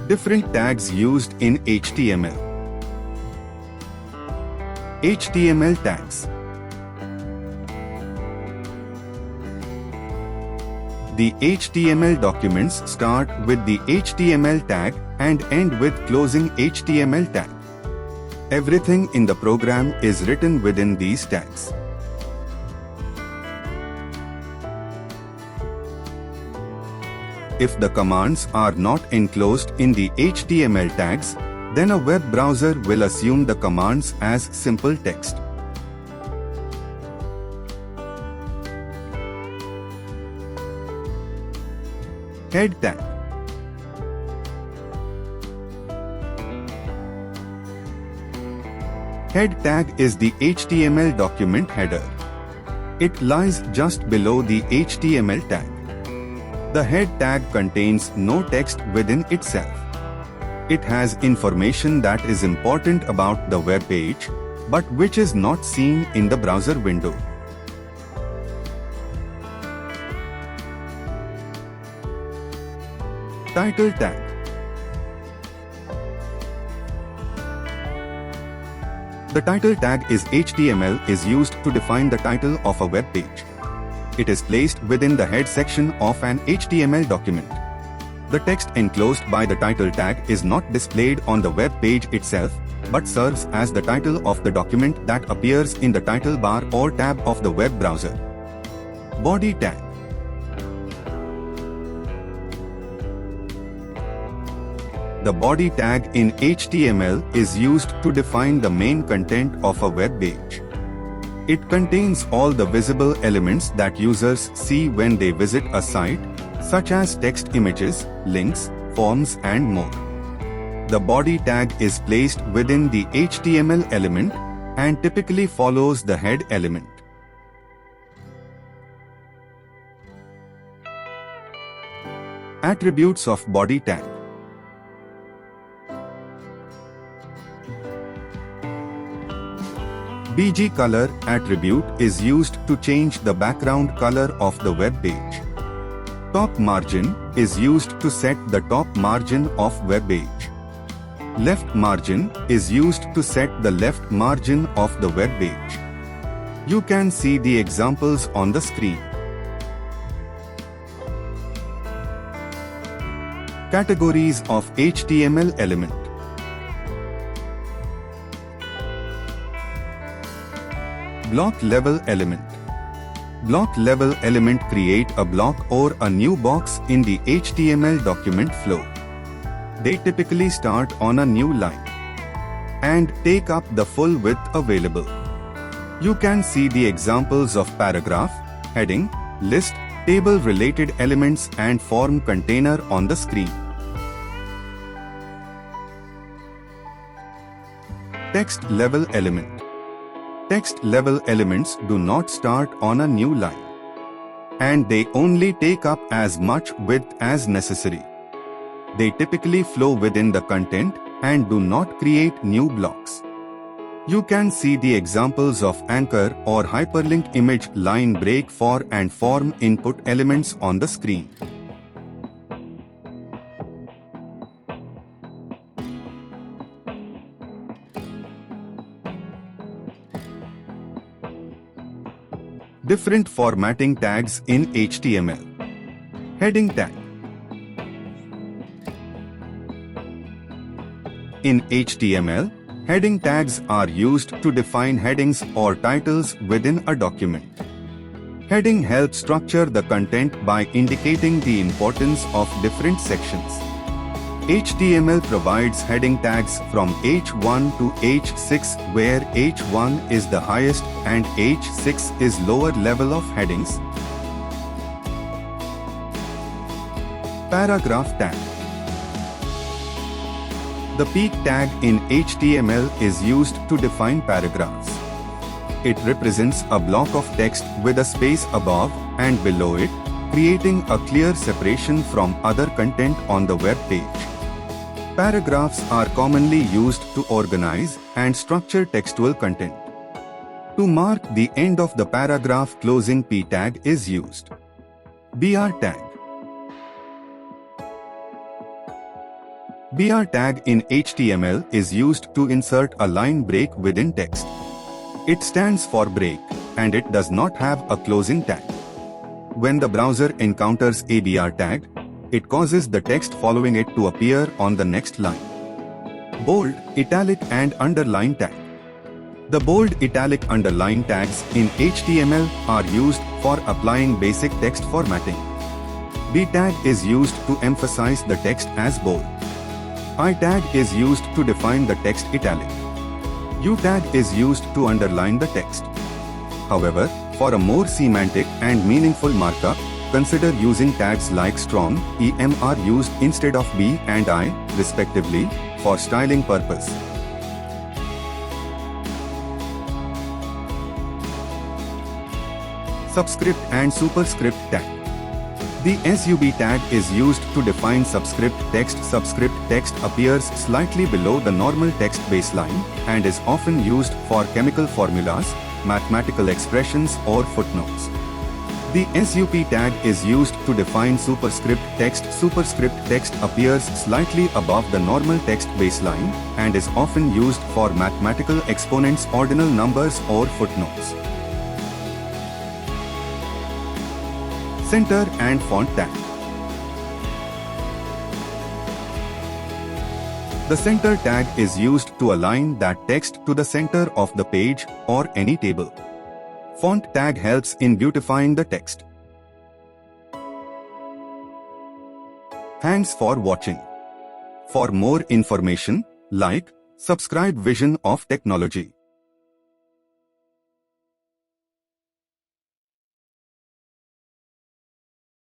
Different tags used in HTML. HTML tags. The HTML documents start with the HTML tag and end with closing HTML tag. Everything in the program is written within these tags. If the commands are not enclosed in the HTML tags, then a web browser will assume the commands as simple text. Head tag. Head tag is the HTML document header. It lies just below the HTML tag. The head tag contains no text within itself. It has information that is important about the web page, but which is not seen in the browser window. Title tag. The title tag is HTML is used to define the title of a web page. It is placed within the head section of an HTML document. The text enclosed by the title tag is not displayed on the web page itself, but serves as the title of the document that appears in the title bar or tab of the web browser. Body tag. The body tag in HTML is used to define the main content of a web page. It contains all the visible elements that users see when they visit a site, such as text images, links, forms and more. The body tag is placed within the HTML element and typically follows the head element. Attributes of body tag. BG color attribute is used to change the background color of the web page. Top margin is used to set the top margin of web page. Left margin is used to set the left margin of the web page. You can see the examples on the screen. Categories of HTML element. Block level element. Block level element create a block or a new box in the HTML document flow. They typically start on a new line and take up the full width available. You can see the examples of paragraph, heading, list, table related elements and form container on the screen. Text level element. Text level elements do not start on a new line, and they only take up as much width as necessary. They typically flow within the content and do not create new blocks. You can see the examples of anchor or hyperlink image line break for and form input elements on the screen. Different formatting tags in HTML. Heading tag. In HTML, heading tags are used to define headings or titles within a document. Heading helps structure the content by indicating the importance of different sections. HTML provides heading tags from H1 to H6, where H1 is the highest and H6 is lower level of headings. Paragraph tag. The peak tag in HTML is used to define paragraphs. It represents a block of text with a space above and below it, creating a clear separation from other content on the web page. Paragraphs are commonly used to organize and structure textual content. To mark the end of the paragraph, closing P tag is used. BR tag. BR tag in HTML is used to insert a line break within text. It stands for break, and it does not have a closing tag. When the browser encounters a BR tag, it causes the text following it to appear on the next line. Bold, italic and underline tag. The bold, italic, underline tags in HTML are used for applying basic text formatting. B tag is used to emphasize the text as bold. I tag is used to define the text italic. U tag is used to underline the text. However, for a more semantic and meaningful markup, consider using tags like strong, em are used instead of B and I, respectively, for styling purpose. Subscript and superscript tag. The sub tag is used to define subscript text. Subscript text appears slightly below the normal text baseline and is often used for chemical formulas, mathematical expressions or footnotes. The sup tag is used to define superscript text. Superscript text appears slightly above the normal text baseline and is often used for mathematical exponents, ordinal numbers or footnotes. Center and font tag. The center tag is used to align that text to the center of the page or any table. Font tag helps in beautifying the text. Thanks for watching. For more information, like, subscribe Vision of Technology.